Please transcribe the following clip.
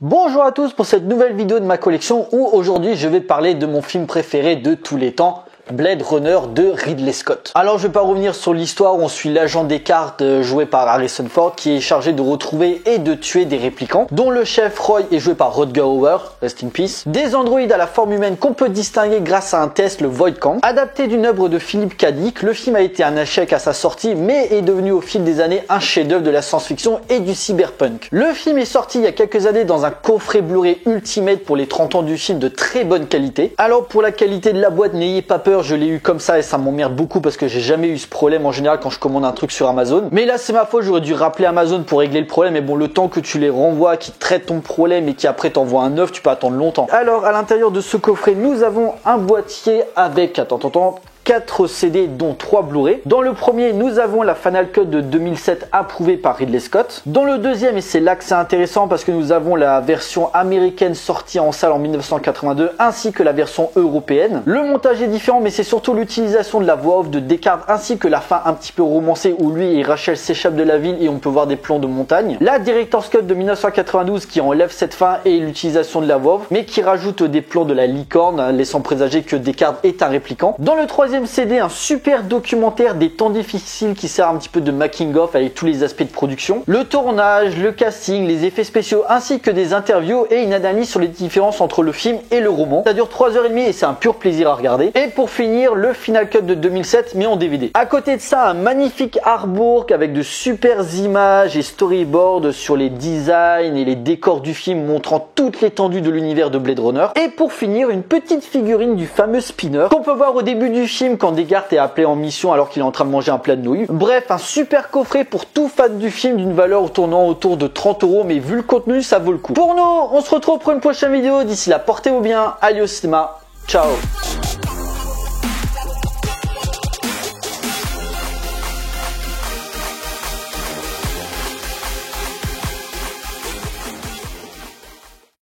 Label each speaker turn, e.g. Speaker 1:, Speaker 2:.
Speaker 1: Bonjour à tous pour cette nouvelle vidéo de ma collection où aujourd'hui je vais parler de mon film préféré de tous les temps, Blade Runner de Ridley Scott. Alors je vais pas revenir sur l'histoire où on suit l'agent Descartes joué par Harrison Ford qui est chargé de retrouver et de tuer des réplicants, dont le chef Roy est joué par Rutger Hauer, rest in peace, des androïdes à la forme humaine qu'on peut distinguer grâce à un test, le Void Camp. Adapté d'une œuvre de Philip K. Dick, le film a été un échec à sa sortie mais est devenu au fil des années un chef-d'œuvre de la science-fiction et du cyberpunk. Le film est sorti il y a quelques années dans un coffret Blu-ray Ultimate pour les 30 ans du film de très bonne qualité. Alors pour la qualité de la boîte, n'ayez pas peur, je l'ai eu comme ça et ça m'emmerde beaucoup parce que j'ai jamais eu ce problème en général quand je commande un truc sur Amazon. Mais là c'est ma faute, j'aurais dû rappeler Amazon pour régler le problème. Mais bon, le temps que tu les renvoies, qui traitent ton problème et qui après t'envoient un neuf, tu peux attendre longtemps. Alors à l'intérieur de ce coffret, nous avons un boîtier avec, 4 CD dont 3 Blu-ray. Dans le premier, nous avons la Final Cut de 2007 approuvée par Ridley Scott. Dans le deuxième, et c'est là que c'est intéressant parce que nous avons la version américaine sortie en salle en 1982 ainsi que la version européenne. Le montage est différent mais c'est surtout l'utilisation de la voix off de Descartes ainsi que la fin un petit peu romancée où lui et Rachel s'échappent de la ville et on peut voir des plans de montagne. La Director's Cut de 1992 qui enlève cette fin et l'utilisation de la voix off mais qui rajoute des plans de la licorne laissant présager que Descartes est un répliquant. Dans le troisième CD, un super documentaire des temps difficiles qui sert un petit peu de making of avec tous les aspects de production, le tournage, le casting, les effets spéciaux ainsi que des interviews et une analyse sur les différences entre le film et le roman. Ça dure 3h30 et c'est un pur plaisir à regarder. Et pour finir, le Final Cut de 2007 mais en DVD. À côté de ça, un magnifique artbook avec de super images et storyboards sur les designs et les décors du film montrant toute l'étendue de l'univers de Blade Runner. Et pour finir, une petite figurine du fameux Spinner qu'on peut voir au début du film quand Descartes est appelé en mission alors qu'il est en train de manger un plat de nouilles. Bref, un super coffret pour tout fan du film d'une valeur tournant autour de 30 €, mais vu le contenu, ça vaut le coup. Pour nous, on se retrouve pour une prochaine vidéo. D'ici là, portez-vous bien. Allez au cinéma. Ciao.